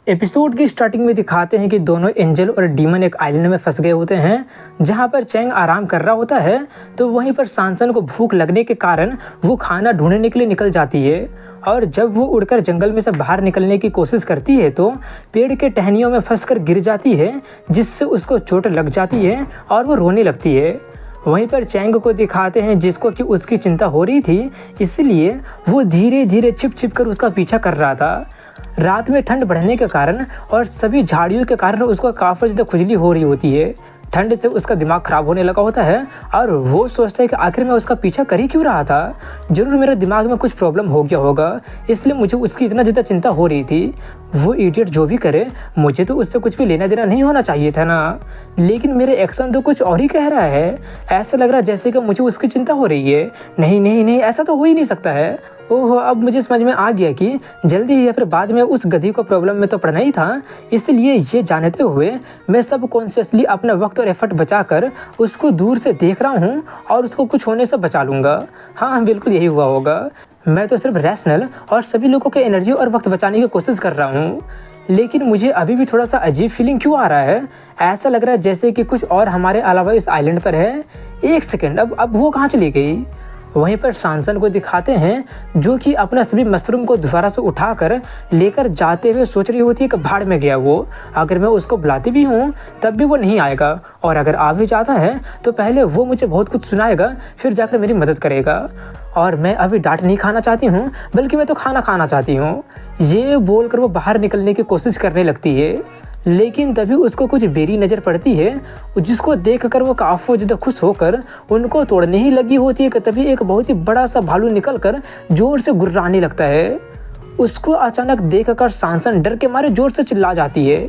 Episode की starting में दिखाते हैं कि दोनों एंजल और डीमन एक आइलैंड में फंस गए होते हैं जहां पर चैंग आराम कर रहा होता है। तो वहीं पर सांसन को भूख लगने के कारण वो खाना ढूंढने के लिए निकल जाती है और जब वो उड़कर जंगल में से बाहर निकलने की कोशिश करती है तो पेड़ के टहनियों में फंसकर गिर जाती है, जिससे उसको चोट लग जाती है और वो रोने लगती है। वहीं पर चैंग को दिखाते हैं जिसको कि उसकी चिंता हो रही थी, इसलिए वो धीरे धीरे छिप कर उसका पीछा कर रहा था। रात में ठंड बढ़ने के कारण और सभी झाड़ियों के कारण उसको काफ़ी ज़्यादा खुजली हो रही होती है। ठंड से उसका दिमाग खराब होने लगा होता है और वो सोचता है कि आखिर मैं उसका पीछा कर ही क्यों रहा था, जरूर मेरे दिमाग में कुछ प्रॉब्लम हो गया होगा, इसलिए मुझे उसकी इतना ज़्यादा चिंता हो रही थी। वो इडियट जो भी करे, मुझे तो उससे कुछ भी लेना देना नहीं होना चाहिए था ना, लेकिन मेरे एक्शन तो कुछ और ही कह रहा है। ऐसा लग रहा है जैसे कि मुझे उसकी चिंता हो रही है। नहीं नहीं नहीं, ऐसा तो हो ही नहीं सकता है। ओह, अब मुझे समझ में आ गया कि जल्दी या फिर बाद में उस गधी को प्रॉब्लम में तो पड़ना ही था, इसलिए ये जानते हुए मैं सब कॉन्शियसली अपना वक्त और एफर्ट बचाकर उसको दूर से देख रहा हूँ और उसको कुछ होने से बचा लूँगा। हाँ, बिल्कुल यही हुआ होगा। मैं तो सिर्फ रैशनल और सभी लोगों के एनर्जी और वक्त बचाने की कोशिश कर रहा हूँ, लेकिन मुझे अभी भी थोड़ा सा अजीब फीलिंग क्यों आ रहा है। ऐसा लग रहा है जैसे कि कुछ और हमारे अलावा इस आइलैंड पर है। एक सेकेंड, अब वो कहाँ चली गई। वहीं पर सांसन को दिखाते हैं जो कि अपना सभी मशरूम को दोबारा से उठाकर लेकर जाते हुए सोच रही होती है कि भाड़ में गया वो, अगर मैं उसको बुलाती भी हूँ तब भी वो नहीं आएगा, और अगर आ भी जाता है तो पहले वो मुझे बहुत कुछ सुनाएगा, फिर जाकर मेरी मदद करेगा, और मैं अभी डांट नहीं खाना चाहती हूँ बल्कि मैं तो खाना खाना चाहती हूँ। ये बोलकर वो बाहर निकलने की कोशिश करने लगती है, लेकिन तभी उसको कुछ बेरी नज़र पड़ती है, जिसको देखकर वो काफ़ी ज़्यादा खुश होकर उनको तोड़ने ही लगी होती है कि तभी एक बहुत ही बड़ा सा भालू निकलकर जोर से गुर्राने लगता है। उसको अचानक देखकर सांसन डर के मारे जोर से चिल्ला जाती है।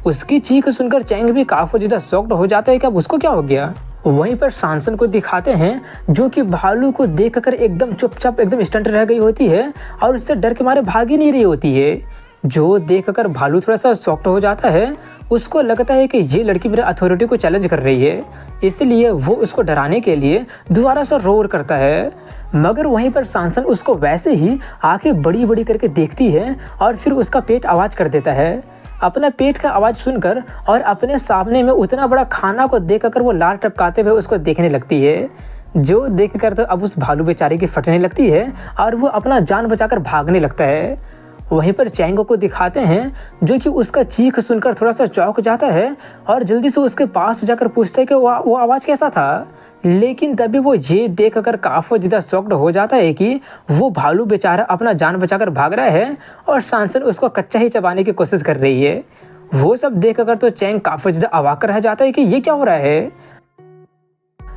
उसकी चीख सुनकर चैंग भी काफ़ी ज़्यादा शॉक्ड हो जाता है कि अब उसको क्या हो गया। वहीं पर सांसन को दिखाते हैं जो कि भालू को देखकर एकदम चुपचाप एकदम स्टंट रह गई होती है और उससे डर के मारे भाग ही नहीं रही होती है। जो देखकर भालू थोड़ा सा शॉक्ड हो जाता है। उसको लगता है कि ये लड़की मेरे अथॉरिटी को चैलेंज कर रही है, इसलिए वो उसको डराने के लिए दोबारा से रोर करता है। मगर वहीं पर सांसन उसको वैसे ही आंखें बड़ी बड़ी करके देखती है और फिर उसका पेट आवाज़ कर देता है। अपना पेट का आवाज़ सुनकर और अपने सामने में उतना बड़ा खाना को देखकर वो लार टपकाते हुए उसको देखने लगती है। जो देखकर तो अब उस भालू बेचारे की फटने लगती है और वो अपना जान बचाकर भागने लगता है। वहीं पर चैंग को दिखाते हैं जो कि उसका चीख सुनकर थोड़ा सा चौंक जाता है और जल्दी से उसके पास जाकर पूछता है कि वो आवाज़ कैसा था, लेकिन तभी वो ये देखकर काफ़ी ज़्यादा शॉक्ड हो जाता है कि वो भालू बेचारा अपना जान बचाकर भाग रहा है और सांसन उसको कच्चा ही चबाने की कोशिश कर रही है। वो सब देखकर तो चैंग काफ़ी ज़्यादा अवाक रह जाता है कि ये क्या हो रहा है।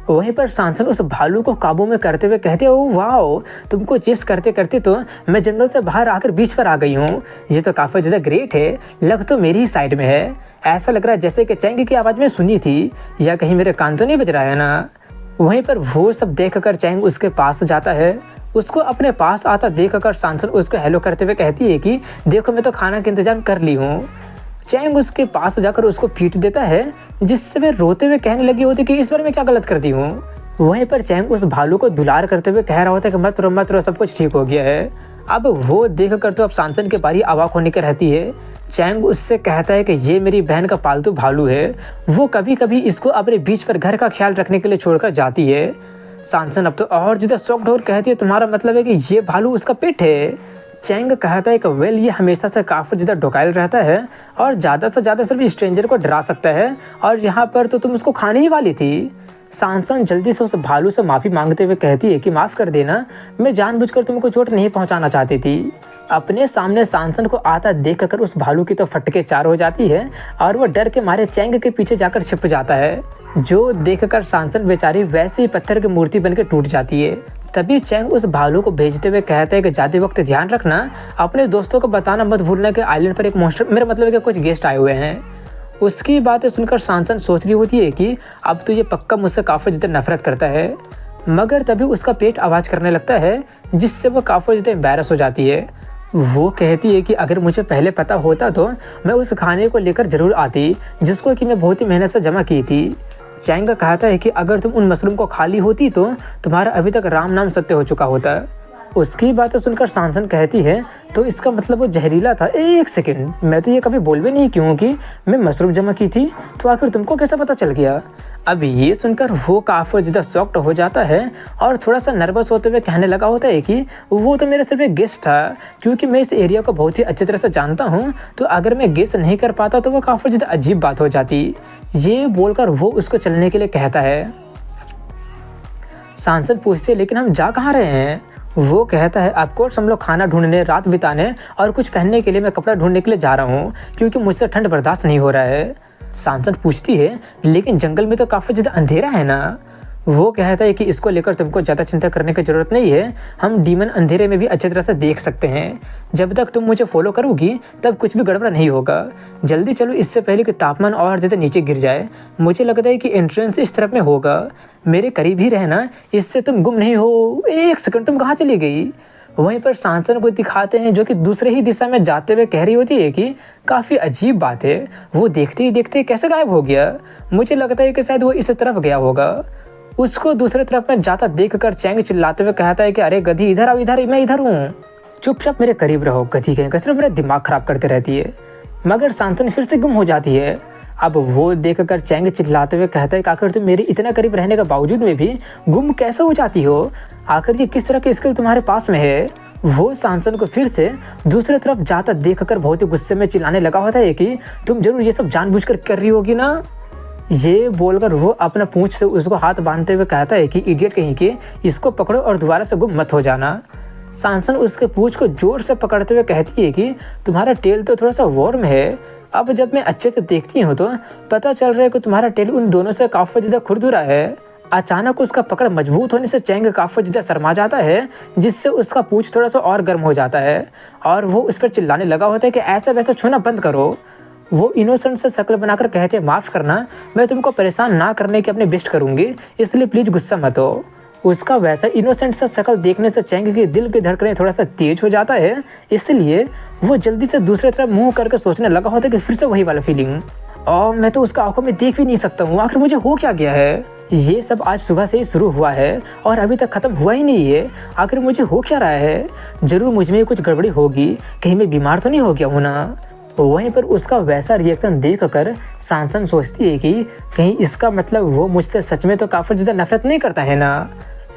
वहीं पर सांसन उस भालू को काबू में करते हुए कहते हो, वाह, तुमको चेस करते करते तो मैं जंगल से बाहर आकर बीच पर आ गई हूँ, ये तो काफ़ी ज़्यादा ग्रेट है, लग तो मेरी ही साइड में है। ऐसा लग रहा है जैसे कि चैंग की आवाज़ में सुनी थी, या कहीं मेरे कान तो नहीं बज रहा है ना। वहीं पर वो सब देखकर चैंग उसके पास जाता है। उसको अपने पास आता देखकर सांसन उसको हेलो करते हुए कहती है कि देखो, मैं तो खाना का इंतजाम कर ली हूँ। चैंग उसके पास जाकर उसको पीट देता है, जिससे वे रोते हुए कहने लगी होती कि इस बार मैं क्या गलत करती हूँ। वहीं पर चैंग उस भालू को दुलार करते हुए कह रहा होता है कि मत रो, सब कुछ ठीक हो गया है। अब वो देखकर तो अब सांसन की बारी अवाक होने की रहती है। चैंग उससे कहता है कि ये मेरी बहन का पालतू भालू है, वो कभी कभी इसको अपने बीच पर घर का ख्याल रखने के लिए छोड़कर जाती है। सांसन अब तो और ज़्यादा शॉक्ड होकर कहती है, तुम्हारा मतलब है कि ये भालू उसका पेट है। चैंग कहता है कि वेल, ये हमेशा से काफ़ी ज़्यादा डोकाइल रहता है और ज़्यादा से ज़्यादा सिर्फ स्ट्रेंजर को डरा सकता है, और यहाँ पर तो तुम उसको खाने ही वाली थी। सांसन जल्दी से उस भालू से माफ़ी मांगते हुए कहती है कि माफ़ कर देना, मैं जानबूझकर तुमको चोट नहीं पहुँचाना चाहती थी। अपने सामने सांसन को आता देखकर उस भालू की तो फटके चार हो जाती है और वो डर के मारे चैंग के पीछे जाकर छिप जाता है। जो देखकर सांसन बेचारी वैसे ही पत्थर की मूर्ति बनकर टूट जाती है। तभी चैंग उस भालू को भेजते हुए कहते हैं कि जाते वक्त ध्यान रखना, अपने दोस्तों को बताना मत भूलना कि आइलैंड पर एक मॉन्स्टर, मेरा मतलब है कि कुछ गेस्ट आए हुए हैं। उसकी बातें सुनकर सांसन सोच रही होती है कि अब तो ये पक्का मुझसे काफ़ी ज़्यादा नफरत करता है। मगर तभी उसका पेट आवाज़ करने लगता है, जिससे वो काफ़ी ज़्यादा एम्बैरस हो जाती है। वो कहती है कि अगर मुझे पहले पता होता तो मैं उस खाने को लेकर ज़रूर आती, जिसको कि मैं बहुत ही मेहनत से जमा की थी। चैंग कहता है कि अगर तुम उन मशरूम को खा ली होती तो तुम्हारा अभी तक राम नाम सत्य हो चुका होता। उसकी बातें सुनकर सांसन कहती है, तो इसका मतलब वो जहरीला था। एक सेकेंड, मैं तो ये कभी बोल भी नहीं क्योंकि मैं मशरूम जमा की थी, तो आखिर तुमको कैसे पता चल गया? अब ये सुनकर वो काफ़ी ज़्यादा शॉक्ड हो जाता है और थोड़ा सा नर्वस होते हुए कहने लगा होता है कि वो तो मेरा सिर्फ एक गेस था, क्योंकि मैं इस एरिया को बहुत ही अच्छी तरह से जानता हूँ, तो अगर मैं गेस नहीं कर पाता तो वो काफ़ी ज़्यादा अजीब बात हो जाती। ये बोलकर वो उसको चलने के लिए कहता है। सांसद पूछते लेकिन हम जा कहाँ रहे हैं? वो कहता है ऑफकोर्स हम लोग खाना ढूंढने, रात बिताने और कुछ पहनने के लिए मैं कपड़ा ढूंढने के लिए जा रहा हूँ, क्योंकि मुझसे ठंड बर्दाश्त नहीं हो रहा है। सांसद पूछती है लेकिन जंगल में तो काफ़ी ज़्यादा अंधेरा है ना? वो कहता है कि इसको लेकर तुमको ज़्यादा चिंता करने की ज़रूरत नहीं है, हम डीमन अंधेरे में भी अच्छी तरह से देख सकते हैं। जब तक तुम मुझे फॉलो करोगी तब कुछ भी गड़बड़ नहीं होगा। जल्दी चलो इससे पहले कि तापमान और ज़्यादा नीचे गिर जाए। मुझे लगता है कि एंट्रेंस इस तरफ में होगा, मेरे करीब ही रहना, इससे तुम गुम नहीं हो। एक सेकंड, तुम कहाँ चली गई? वहीं पर सांसन को दिखाते हैं जो कि दूसरे ही दिशा में जाते हुए कह रही होती है कि काफ़ी अजीब बात है, वो देखते ही देखते कैसे गायब हो गया। मुझे लगता है कि शायद वो इस तरफ गया होगा। उसको दूसरी तरफ में जाता देखकर चैंग चिल्लाते हुए कहता है कि अरे गधी इधर आओ, इधर मैं इधर हूँ, चुपचाप मेरे करीब रहो। गधी कहीं सिर्फ मेरा दिमाग खराब करते रहती है। मगर सांसन फिर से गुम हो जाती है। अब वो देखकर चैंग चिल्लाते हुए कहता है कि आखिर तुम मेरे इतना करीब रहने के बावजूद में भी गुम कैसे हो जाती हो? आखिर ये किस तरह की स्किल तुम्हारे पास में है? वो सांसन को फिर से दूसरी तरफ जाता देखकर बहुत ही गुस्से में चिल्लाने लगा होता है कि तुम जरूर ये सब जानबूझकर कर रही होगी ना? ये बोलकर वो अपना पूंछ से उसको हाथ बांधते हुए कहता है कि इडियट कहीं के, इसको पकड़ो और दोबारा से गुम मत हो जाना। सांसन उसके पूंछ को जोर से पकड़ते हुए कहती है कि तुम्हारा टेल तो थोड़ा सा वार्म है। अब जब मैं अच्छे से देखती हूँ तो पता चल रहा है कि तुम्हारा टेल उन दोनों से काफ़ी ज़्यादा खुरदुरा है। अचानक उसका पकड़ मजबूत होने से चैंग काफ़ी ज़्यादा शर्मा जाता है, जिससे उसका पूंछ थोड़ा सा और गर्म हो जाता है और वो उस पर चिल्लाने लगा होता है कि ऐसा वैसा छूना बंद करो। वो इनोसेंट से शक्ल बनाकर कहते हैं माफ़ करना, मैं तुमको परेशान ना करने की अपनी बेस्ट करूँगी, इसलिए प्लीज़ गुस्सा मत हो। उसका वैसा इनोसेंट सा शक्ल देखने से चैंग के दिल की धड़कनें थोड़ा सा तेज हो जाता है, इसलिए वो जल्दी से दूसरी तरफ मुंह करके सोचने लगा होता है कि फिर से वही वाला फीलिंग, और मैं तो उसका आंखों में देख भी नहीं सकता हूँ, आखिर मुझे हो क्या गया है? ये सब आज सुबह से ही शुरू हुआ है और अभी तक ख़त्म हुआ ही नहीं है। आखिर मुझे हो क्या रहा है? ज़रूर मुझ में कुछ गड़बड़ी होगी, कहीं मैं बीमार तो नहीं हो गया हूँ ना? वहीं पर उसका वैसा रिएक्शन देखकर सांसन सोचती है कि कहीं इसका मतलब वो मुझसे सच में तो काफ़ी ज़्यादा नफरत नहीं करता है ना?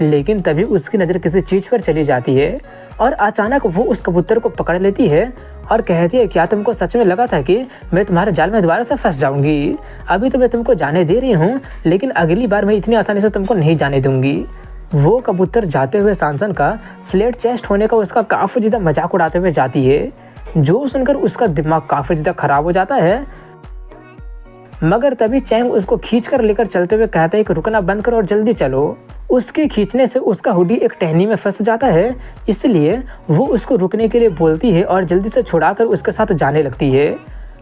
लेकिन तभी उसकी नज़र किसी चीज़ पर चली जाती है और अचानक वो उस कबूतर को पकड़ लेती है और कहती है क्या तुमको सच में लगा था कि मैं तुम्हारे जाल में दोबारा से फंस जाऊंगी? अभी तो मैं तुमको जाने दे रही हूँ, लेकिन अगली बार मैं इतनी आसानी से तुमको नहीं जाने दूंगी। वो कबूतर जाते हुए सांसन का फ्लैट चेस्ट होने का उसका काफ़ी ज़्यादा मजाक उड़ाते हुए जाती है, जो सुनकर उसका दिमाग काफ़ी ज़्यादा खराब हो जाता है। मगर तभी चैंग उसको खींच कर लेकर चलते हुए कहता है कि रुकना बंद करो और जल्दी चलो। उसके खींचने से उसका हुडी एक टहनी में फंस जाता है, इसलिए वो उसको रुकने के लिए बोलती है और जल्दी से छुड़ाकर उसके साथ जाने लगती है।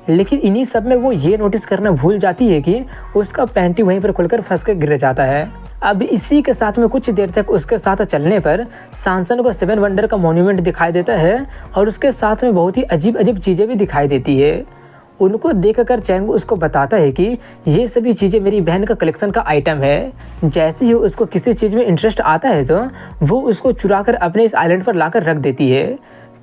लेकिन इन्हीं सब में वो ये नोटिस करना भूल जाती है कि उसका पैंटी वहीं पर खुलकर फंस कर गिर जाता है। अब इसी के साथ में कुछ देर तक उसके साथ चलने पर सांसन को 7 वंडर का मॉन्यूमेंट दिखाई देता है और उसके साथ में बहुत ही अजीब अजीब चीज़ें भी दिखाई देती है। उनको देखकर चैंग उसको बताता है कि ये सभी चीज़ें मेरी बहन का कलेक्शन का आइटम है। जैसे ही उसको किसी चीज़ में इंटरेस्ट आता है तो वो उसको चुराकर अपने इस आइलैंड पर लाकर रख देती है।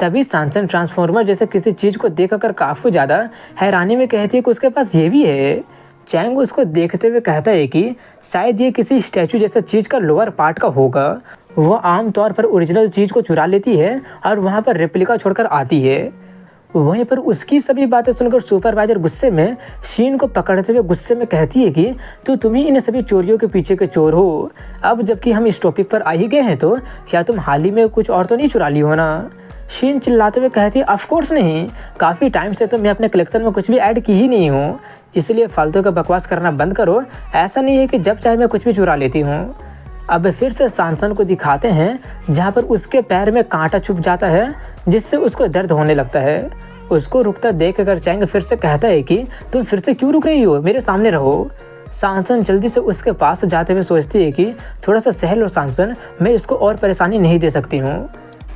तभी सांसन ट्रांसफॉर्मर जैसे किसी चीज़ को देखकर काफ़ी ज़्यादा हैरानी में कहती है कि उसके पास ये भी है। चैंग उसको देखते हुए कहता है कि शायद ये किसी स्टैचू जैसा चीज़ का लोअर पार्ट का होगा। वो आमतौर पर ओरिजिनल चीज़ को चुरा लेती है और वहाँ पर रेप्लिका छोड़कर आती है। वहीं पर उसकी सभी बातें सुनकर सुपरवाइजर गुस्से में शीन को पकड़ते हुए गुस्से में कहती है कि तुम ही इन सभी चोरियों के पीछे के चोर हो। अब जबकि हम इस टॉपिक पर आ ही गए हैं तो क्या तुम हाल ही में कुछ और तो नहीं चुरा ली हो ना? शीन चिल्लाते हुए कहती है ऑफ कोर्स नहीं, काफ़ी टाइम से तो मैं अपने कलेक्शन में कुछ भी ऐड की ही नहीं हूँ, इसलिए फालतू का बकवास करना बंद करो। ऐसा नहीं है कि जब चाहे मैं कुछ भी चुरा लेती हूँ। अब फिर से सांसन को दिखाते हैं जहाँ पर उसके पैर में कांटा छुप जाता है, जिससे उसको दर्द होने लगता है। उसको रुकता देख कर चैंग फिर से कहता है कि तुम फिर से क्यों रुक रही हो, मेरे सामने रहो। सांसन जल्दी से उसके पास जाते हुए सोचती है कि थोड़ा सा सहल लो सांसन, मैं इसको और परेशानी नहीं दे सकती हूँ।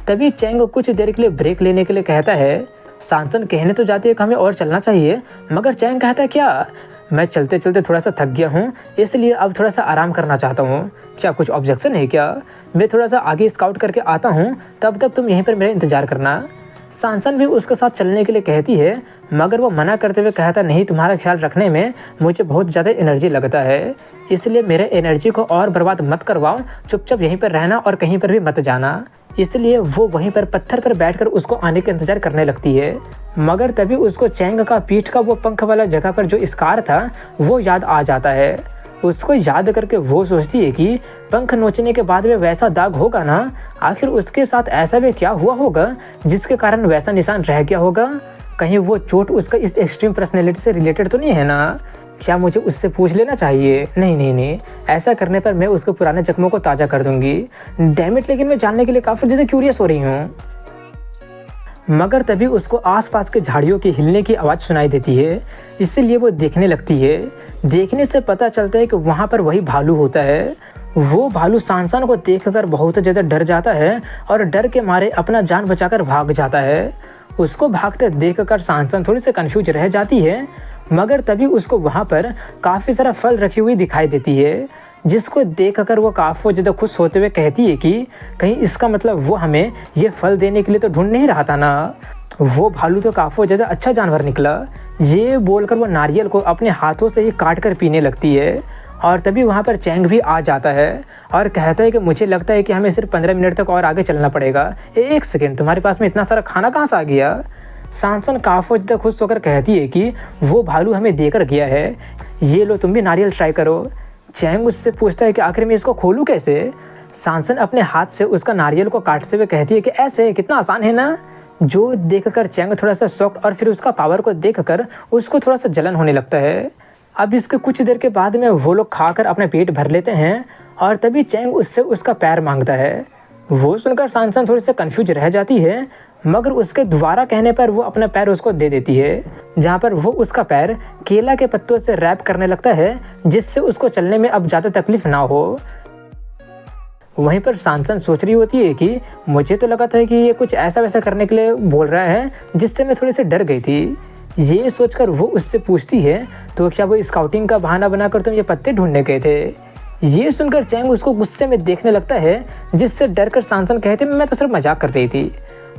तभी चैंग कुछ देर के लिए ब्रेक लेने के लिए कहता है। सांसन कहने तो जाती है कि हमें और चलना चाहिए, मगर चैंग कहता है क्या, मैं चलते चलते थोड़ा सा थक गया हूँ, इसलिए अब थोड़ा सा आराम करना चाहता हूँ। क्या कुछ ऑब्जेक्शन है क्या? मैं थोड़ा सा आगे स्काउट करके आता हूँ, तब तक तुम यहीं पर मेरा इंतजार करना। सांसन भी उसके साथ चलने के लिए कहती है, मगर वो मना करते हुए कहता, नहीं, तुम्हारा ख्याल रखने में मुझे बहुत ज़्यादा एनर्जी लगता है, इसलिए मेरे एनर्जी को और बर्बाद मत करवाओ, चुपचाप यहीं पर रहना और कहीं पर भी मत जाना। इसलिए वो वहीं पर पत्थर पर बैठकर उसको आने का इंतजार करने लगती है। मगर तभी उसको चैंग का पीठ का वो पंख वाला जगह पर जो स्कार था वो याद आ जाता है। उसको याद करके वो सोचती है कि पंख नोचने के बाद में वैसा दाग होगा ना, आखिर उसके साथ ऐसा भी क्या हुआ होगा जिसके कारण वैसा निशान रह गया होगा? कहीं वो चोट उसका इस एक्सट्रीम पर्सनैलिटी से रिलेटेड तो नहीं है ना? क्या मुझे उससे पूछ लेना चाहिए? नहीं नहीं नहीं, ऐसा करने पर मैं उसके पुराने जख्मों को ताज़ा कर दूंगी। डैम इट, लेकिन मैं जानने के लिए काफ़ी ज़्यादा क्यूरियस हो रही हूँ। मगर तभी उसको आसपास के झाड़ियों के हिलने की आवाज़ सुनाई देती है, इसीलिए वो देखने लगती है। देखने से पता चलता है कि वहाँ पर वही भालू होता है। वो भालू सांसन को देखकर बहुत ज़्यादा डर जाता है और डर के मारे अपना जान बचाकर भाग जाता है। उसको भागते देखकर सांसन थोड़ी सी कंफ्यूज रह जाती है, मगर तभी उसको वहाँ पर काफ़ी सारा फल रखी हुई दिखाई देती है, जिसको देखकर वो काफ़ी ज़्यादा खुश होते हुए कहती है कि कहीं इसका मतलब वो हमें ये फल देने के लिए तो ढूंढ नहीं रहा था ना। वो भालू तो काफ़ी ज़्यादा अच्छा जानवर निकला। ये बोलकर वो नारियल को अपने हाथों से ही काट कर पीने लगती है। और तभी वहाँ पर चैंग भी आ जाता है और कहता है कि मुझे लगता है कि हमें सिर्फ 15 मिनट तक और आगे चलना पड़ेगा। एक सेकेंड, तुम्हारे पास में इतना सारा खाना कहाँ से आ गया? सांसन काफ़ी ज़्यादा खुश होकर कहती है कि वो भालू हमें देकर गया है, ये लो तुम भी नारियल ट्राई करो। चैंग उससे पूछता है कि आखिर मैं इसको खोलूँ कैसे? सांसन अपने हाथ से उसका नारियल को काटते हुए कहती है कि ऐसे, कितना आसान है ना। जो देखकर चैंग थोड़ा सा शॉक्ड और फिर उसका पावर को देखकर उसको थोड़ा सा जलन होने लगता है। अब इसके कुछ देर के बाद में वो लोग खाकर अपने पेट भर लेते हैं और तभी चैंग उससे उसका पैर मांगता है। वो सुनकर सांसन थोड़ी सी कन्फ्यूज रह जाती है, मगर उसके दोबारा कहने पर वो अपना पैर उसको दे देती है, जहाँ पर वो उसका पैर केला के पत्तों से रैप करने लगता है, जिससे उसको चलने में अब ज़्यादा तकलीफ ना हो। वहीं पर सांसन सोच रही होती है कि मुझे तो लगा था कि ये कुछ ऐसा वैसा करने के लिए बोल रहा है, जिससे मैं थोड़ी सी डर गई थी। ये सोचकर वो उससे पूछती है, तो क्या वो स्काउटिंग का बहाना बनाकर तुम ये पत्ते ढूंढने गए थे? ये सुनकर चैंग उसको गुस्से में देखने लगता है, जिससे डरकर सांसन कहते मैं तो सिर्फ मजाक कर रही थी।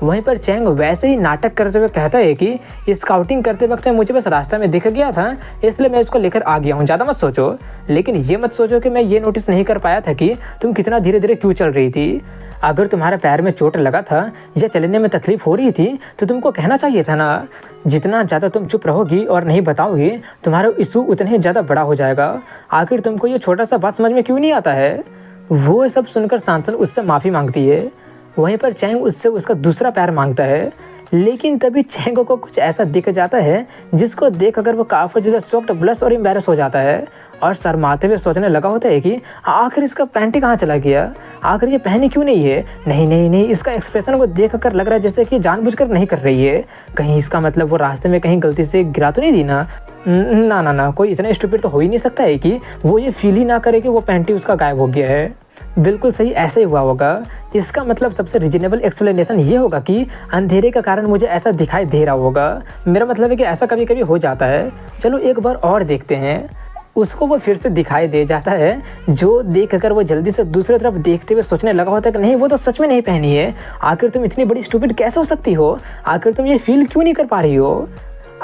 वहीं पर चैंग वैसे ही नाटक करते हुए कहता है कि स्काउटिंग करते वक्त मुझे बस रास्ता में दिख गया था, इसलिए मैं इसको लेकर आ गया हूँ, ज़्यादा मत सोचो। लेकिन ये मत सोचो कि मैं ये नोटिस नहीं कर पाया था कि तुम कितना धीरे धीरे क्यों चल रही थी। अगर तुम्हारे पैर में चोट लगा था या चलने में तकलीफ हो रही थी तो तुमको कहना चाहिए था ना। जितना ज़्यादा तुम चुप रहोगी और नहीं बताओगी, तुम्हारा इशू उतना ही ज़्यादा बड़ा हो जाएगा। आखिर तुमको ये छोटा सा बात समझ में क्यों नहीं आता है? वो सब सुनकर सांसन उससे माफ़ी मांगती है। वहीं पर चैंग उससे उसका दूसरा पैर मांगता है, लेकिन तभी चैंग को कुछ ऐसा दिख जाता है जिसको देख अगर वो काफ़ी ज़्यादा शॉक्ड, ब्लश और एम्बैरस हो जाता है और शर्माते हुए सोचने लगा होता है कि आखिर इसका पैंटी कहाँ चला गया, आखिर ये पहनी क्यों नहीं है। नहीं नहीं नहीं, इसका एक्सप्रेशन को देख कर लग रहा है जैसे कि जानबूझकर नहीं कर रही है। कहीं इसका मतलब वो रास्ते में कहीं गलती से गिरा तो नहीं दी ना। ना ना ना, कोई इतना स्टूपिड तो हो ही नहीं सकता है कि वो ये फील ही ना करे कि वो पैंटी उसका गायब हो गया है। बिल्कुल सही, ऐसे ही हुआ होगा। इसका मतलब सबसे रीजनेबल एक्सप्लेनेशन ये होगा कि अंधेरे का कारण मुझे ऐसा दिखाई दे रहा होगा। मेरा मतलब है कि ऐसा कभी कभी हो जाता है। चलो एक बार और देखते हैं। उसको वो फिर से दिखाई दे जाता है, जो देखकर वो जल्दी से दूसरी तरफ देखते हुए सोचने लगा होता है कि नहीं, वो तो सच में नहीं पहनी है। आखिर तुम इतनी बड़ी स्टूपिड कैसे हो सकती हो? आखिर तुम ये फील क्यों नहीं कर पा रही हो?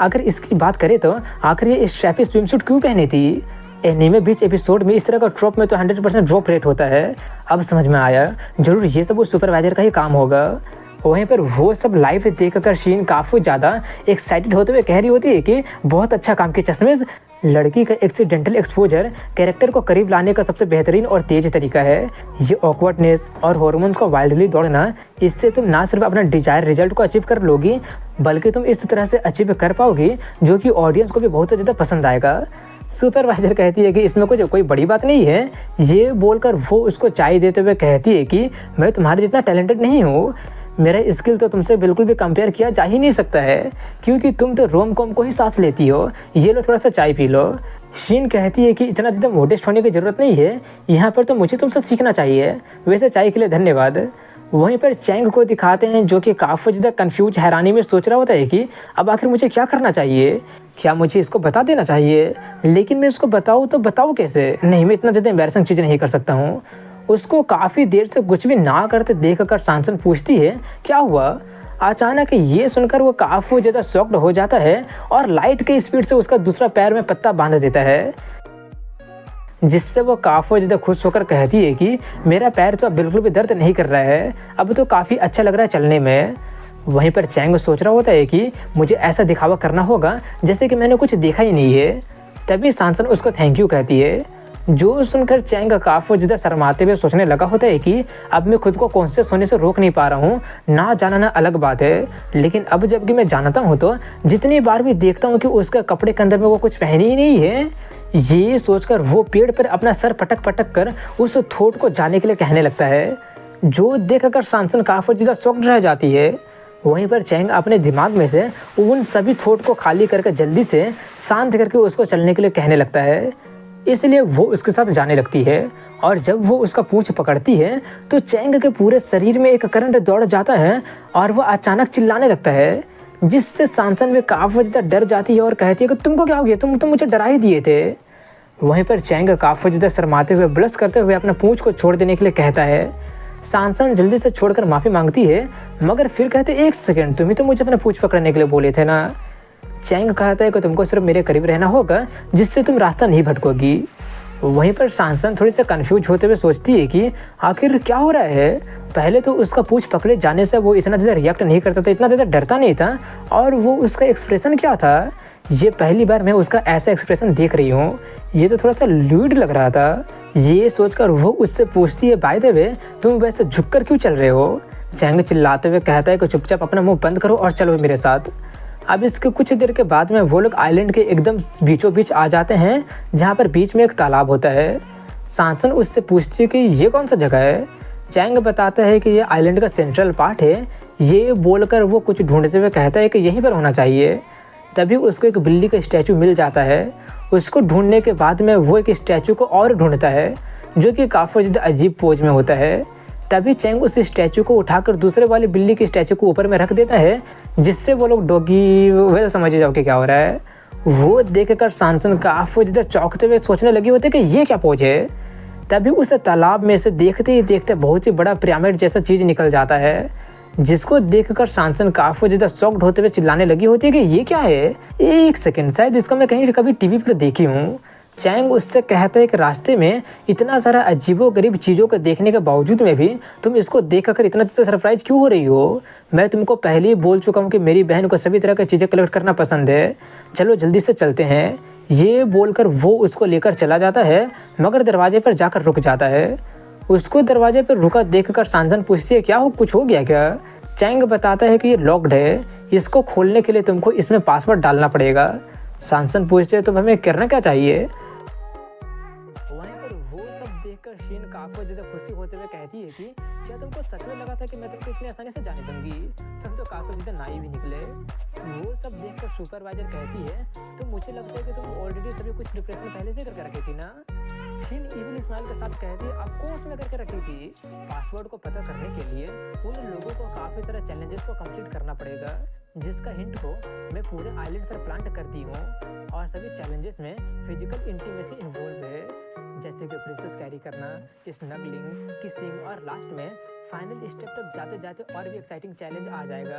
अगर इसकी बात करें तो आखिर ये स्ट्रैपी स्विमसूट क्यों पहनी थी? एनीमे बीच एपिसोड में इस तरह का ड्रॉप में तो 100% ड्रॉप रेट होता है। अब समझ में आया, जरूर ये सब उस सुपरवाइजर का ही काम होगा। वहीं पर वो सब लाइव देखकर शीन काफ़ी ज़्यादा एक्साइटेड होते हुए कह रही होती है कि बहुत अच्छा काम किया चश्मेश। लड़की का एक्सीडेंटल एक्सपोजर कैरेक्टर को करीब लाने का सबसे बेहतरीन और तेज तरीका है। ये ऑकवर्डनेस और हॉर्मोन्स को वाइल्डली दौड़ना, इससे तुम ना सिर्फ अपना डिजायर रिजल्ट को अचीव कर लोगी, बल्कि तुम इस तरह से अचीव कर पाओगी जो कि ऑडियंस को भी बहुत ज़्यादा पसंद आएगा। सुपरवाइजर कहती है कि इसमें कुछ कोई बड़ी बात नहीं है। ये बोलकर वो उसको चाय देते हुए कहती है कि मैं तुम्हारे जितना टैलेंटेड नहीं हूँ, मेरा स्किल तो तुमसे बिल्कुल भी कंपेयर किया जा ही नहीं सकता है, क्योंकि तुम तो रोम कॉम को ही सांस लेती हो। ये लो थोड़ा सा चाय पी लो। शीन कहती है कि इतना ज़्यादा मोडेस्ट होने की ज़रूरत नहीं है, यहाँ पर तो मुझे तुमसे सीखना चाहिए। वैसे चाय के लिए धन्यवाद। वहीं पर चैंग को दिखाते हैं, जो कि काफ़ी ज़्यादा कंफ्यूज, हैरानी में सोच रहा होता है कि अब आखिर मुझे क्या करना चाहिए। क्या मुझे इसको बता देना चाहिए? लेकिन मैं उसको बताऊँ तो बताऊँ कैसे? नहीं, मैं इतना ज़्यादा एम्बैरेसिंग चीज़ नहीं कर सकता हूँ। उसको काफ़ी देर से कुछ भी ना करते देखकर सांसन पूछती है, क्या हुआ? अचानक ये सुनकर वो काफ़ी ज़्यादा शॉक्ड हो जाता है और लाइट की स्पीड से उसका दूसरा पैर में पत्ता बांध देता है, जिससे वो काफ़ी ज़्यादा खुश होकर कहती है कि मेरा पैर तो अब बिल्कुल भी दर्द नहीं कर रहा है, अब तो काफ़ी अच्छा लग रहा है चलने में। वहीं पर चैंग सोच रहा होता है कि मुझे ऐसा दिखावा करना होगा जैसे कि मैंने कुछ देखा ही नहीं है। तभी सांसन उसको थैंक यू कहती है, जो सुनकर चैंग काफ़ी ज़्यादा शर्माते हुए सोचने लगा होता है कि अब मैं खुद को कौन से सोने से रोक नहीं पा रहा हूँ, ना जानना अलग बात है, लेकिन अब जबकि मैं जानता हूँ तो जितनी बार भी देखता हूँ कि उसके कपड़े के अंदर में वो कुछ पहने ही नहीं है। ये सोचकर वो पेड़ पर अपना सर पटक पटक कर उस थोट को जाने के लिए कहने लगता है, जो देखकर सांसन काफ़ी ज़्यादा शॉक्ड रह जाती है। वहीं पर चैंग अपने दिमाग में से उन सभी थोट को खाली करके जल्दी से शांत करके उसको चलने के लिए कहने लगता है, इसलिए वो उसके साथ जाने लगती है। और जब वो उसका पूंछ पकड़ती है तो चैंग के पूरे शरीर में एक करंट दौड़ जाता है और वो अचानक चिल्लाने लगता है, जिससे सांसन में काफ़ी ज़्यादा डर जाती है और कहती है कि तुमको क्या हो गया, तुम मुझे डरा ही दिए थे। वहीं पर चैंग काफ़ी ज़्यादा शर्माते हुए ब्लश करते हुए अपना पूंछ को छोड़ देने के लिए कहता है। सांसन जल्दी से छोड़कर माफ़ी मांगती है, मगर फिर कहते, एक सेकेंड, तुम ही तो मुझे अपना पूंछ पकड़ने के लिए बोले थे ना। चैंग कहता है कि तुमको सिर्फ मेरे करीब रहना होगा, जिससे तुम रास्ता नहीं भटकोगी। वहीं पर सांसन थोड़ी सी कंफ्यूज होते हुए सोचती है कि आखिर क्या हो रहा है। पहले तो उसका पूंछ पकड़े जाने से वो इतना ज़्यादा रिएक्ट नहीं करता था, इतना ज़्यादा डरता नहीं था, और वो उसका एक्सप्रेशन क्या था, ये पहली बार मैं उसका ऐसा एक्सप्रेशन देख रही हूँ, ये तो थोड़ा सा ल्यूड लग रहा था। ये सोचकर वो उससे पूछती है, बाय द वे तुम वैसे झुककर क्यों चल रहे हो? चैंग चिल्लाते हुए कहता है कि चुपचाप अपना मुंह बंद करो और चलो मेरे साथ। अब इसके कुछ देर के बाद में वो लोग आइलैंड के एकदम बीचों बीच आ जाते हैं, जहाँ पर बीच में एक तालाब होता है। सांसन उससे पूछती है कि ये कौन सा जगह है? चैंग बताता है कि ये आइलैंड का सेंट्रल पार्ट है। ये बोलकर वो कुछ ढूंढते हुए कहता है कि यहीं पर होना चाहिए। तभी उसको एक बिल्ली का स्टैचू मिल जाता है। उसको ढूंढने के बाद में वो एक स्टैचू को और ढूंढता है, जो कि काफ़ी ज़्यादा अजीब पोज में होता है। तभी चैंग उस स्टैचू को उठाकर दूसरे वाले बिल्ली के स्टैचू को ऊपर में रख देता है, जिससे वो लोग डॉगी वेल समझ जाओ कि क्या हो रहा है। वो देखकर सांसन काफ़ी ज़्यादा चौंकते हुए सोचने लगी होते कि ये क्या पोज है। तभी उस तालाब में से देखते ही देखते बहुत ही बड़ा पिरामिड जैसा चीज़ निकल जाता है, जिसको देखकर सांसन काफ़ी ज़्यादा शॉक्ड होते हुए चिल्लाने लगी होती है कि ये क्या है। एक सेकंड, शायद इसको मैं कहीं कभी टीवी पर देखी हूँ। चैंग उससे कहता है कि रास्ते में इतना सारा अजीबोगरीब चीज़ों को देखने के बावजूद में भी तुम इसको देखकर इतना ज़्यादा सरप्राइज क्यों हो रही हो? मैं तुमको पहले ही बोल चुका हूँ कि मेरी बहन को सभी तरह की चीज़ें कलेक्ट करना पसंद है, चलो जल्दी से चलते हैं। ये बोलकर वो उसको लेकर चला जाता है, मगर दरवाजे पर जाकर रुक जाता है। उसको दरवाजे पर रुका देखकर सांसन पूछती है, क्या हो, कुछ हो गया क्या? चैंग बताता है कि ये लॉक्ड है, इसको खोलने के लिए तुमको इसमें पासवर्ड डालना पड़ेगा। सांसन पूछते है तो हमें करना क्या चाहिए? वहीं पर वो सब देखकर शीन काफी ज्यादा खुशी होते हुए कहती है कि क्या तुमको सच में लगा था कि मैं तुमको इतनी आसानी से जाने दूंगी? तुम तो काफी ज्यादा नाइव भी निकले। वो सब देखकर सुपरवाइजर कहती है, तो मुझे लगता है कि तुम ऑलरेडी सभी कुछ प्रिपरेशन पहले से करके रखी थी ना। शीन इविल स्माइल के साथ कहती है, ऑफ कोर्स मैं करके रखी थी। पासवर्ड को पता करने के लिए उन लोगों को काफी सारे चैलेंजेस को कंप्लीट करना पड़ेगा, जिसका हिंट को मैं पूरे आइलैंड पर प्लांट करती हूँ। और सभी चैलेंजेस में फिजिकल इंटीमेसी इन्वॉल्व है, जैसे कि प्रिंसेस कैरी करना, स्नगलिंग, किसिंग, और लास्ट में फाइनल स्टेप तक जाते जाते और भी एक्साइटिंग चैलेंज आ जाएगा।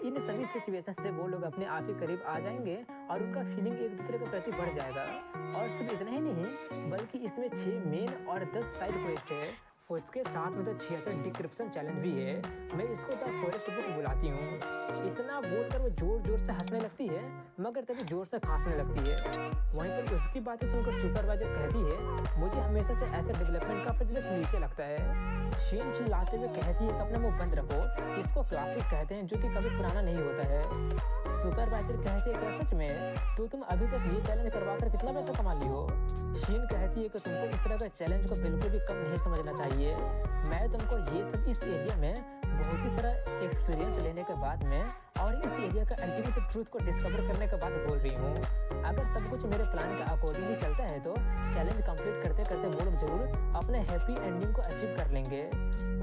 इन सभी सिचुएशन से वो लोग अपने आप ही करीब आ जाएंगे और उनका फीलिंग एक दूसरे के प्रति बढ़ जाएगा। और सिर्फ इतना ही नहीं, बल्कि इसमें 6 मेन और 10 साइड क्वेस्ट है। उसके साथ में तो 76 डिक्रिप्शन चैलेंज भी है। मैं इसको द फॉरेस्ट बुक बुलाती हूँ। इतना बोलकर वो जोर जोर से हंसने लगती है, मगर तभी जोर से खांसने लगती है। वहीं पर उसकी बातें सुनकर सुपरवाइजर कहती है, मुझे हमेशा से ऐसे डेवलपमेंट का फिटनेस क्लीशे लगता है। शीन चिल्लाते हुए कहती है कि अपना मुंह बंद रखो, इसको क्लासिक कहते हैं, जो कि कभी पुराना नहीं होता है। सुपरवाइजर कहते हैं, क्या सच में तुम अभी तक ये चैलेंज करवाकर कितना पैसा कमा ली हो? शीन कहती है कि तुमको इस तरह का चैलेंज को बिल्कुल भी कम नहीं समझना चाहिए। मैं तुमको ये सब इस एरिया में बहुत ही सारा एक्सपीरियंस लेने के बाद में और इस एरिया का अल्टीमेट ट्रूथ को डिस्कवर करने के बाद बोल रही हूँ। अगर सब कुछ मेरे प्लान के अकॉर्डिंगली चलता है तो चैलेंज कंप्लीट करते करते वो लोग जरूर अपने हैप्पी एंडिंग को अचीव कर लेंगे।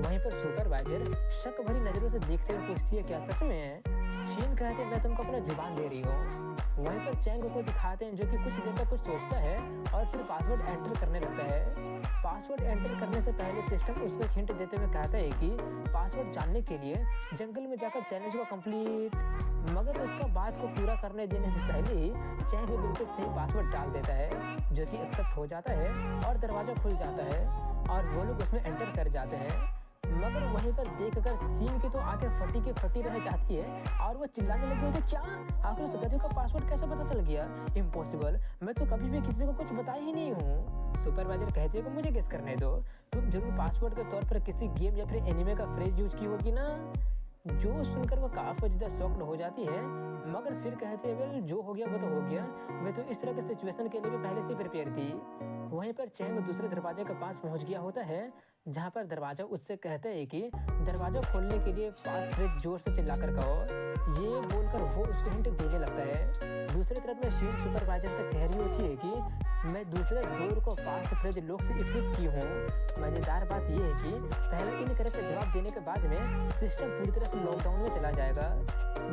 वहीं पर सुपरवाइजर शक भरी नजरों से देखते हुए पूछती है, क्या सच में? शीन कहते हैं, मैं तुमको अपना जुबान दे रही हूँ। वहीं पर चैंग को दिखाते हैं जो कि कुछ देर तक कुछ सोचता है और फिर पासवर्ड एंटर करने लगता है। पासवर्ड एंटर करने से पहले सिस्टम उसको एक हिंट देते हुए कहता है कि पासवर्ड जानने के लिए जंगल में जाकर चैलेंज को कंप्लीट, मगर उसका बात को पूरा करने देने से पहले ही चैंग बिल्कुल सही पासवर्ड डाल देता है जो कि एक्सेप्ट हो जाता है और दरवाजा खुल जाता है और वो लोग उसमें एंटर कर जाते हैं। मगर वहीं पर देखकर सीन की तो आंखें फटी की फटी रह जाती है और वो चिल्लाने लगी होती है, क्या आखिर उस गधे का पासवर्ड कैसे पता चल गया? इम्पॉसिबल, मैं तो कभी भी किसी को कुछ बताया ही नहीं हूँ। सुपरवाइजर कहती है कि मुझे गेस करने दो, तुम जरूर पासवर्ड के तौर पर किसी गेम या फिर एनिमे का फ्रेज यूज की होगी ना। जो सुनकर वो काफी ज्यादा शॉक्ड हो जाती है, मगर फिर कहते हैं वेल जो हो गया वो तो हो गया, मैं तो इस तरह के सिचुएशन के लिए भी पहले से प्रिपेयर थी। वहीं पर चैंग दूसरे दरवाजे के पास पहुंच गया होता है जहां पर दरवाजा उससे कहता है कि दरवाजा खोलने के लिए फास्ट फ्रेज जोर से चिल्लाकर कहो। ये बोलकर वो उसको हिंट देने लगता है। दूसरी तरफ में शील्ड सुपरवाइजर से कह रही होती है कि मैं दूसरे डोर को फास्ट फ्रेज लॉक से इक्विप की हूँ। मजेदार बात यह है कि पहले इन करेक्ट जवाब देने के बाद में सिस्टम पूरी तरह से लॉकडाउन में चला जाएगा,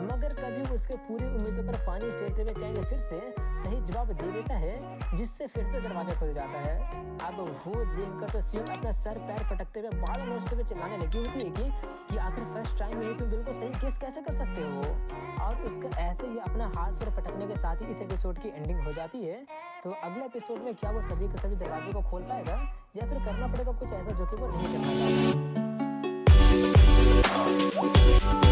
मगर कभी उसके पूरी उम्मीदों पर पानी फेरते हुए चैंग फिर से सही जवाब दे देता है जिससे फिर से दरवाजा खुल जाता है। अब वो देखकर तो सीन अपना सर पैर पटकते हुए बाल नोचते हुए चिल्लाने लगी होती है कि आखिर फर्स्ट टाइम में ही तुम बिल्कुल सही गेस कैसे कर सकते हो। और उसका ऐसे ही अपना हाथ सर पटकने के साथ ही इस एपिसोड की एंडिंग हो जाती है। तो अगले एपिसोड में क्या वो सभी के सभी दरवाजे को खोल पाएगा या फिर करना पड़ेगा कुछ ऐसा जो कि वो नहीं कर पाएगा।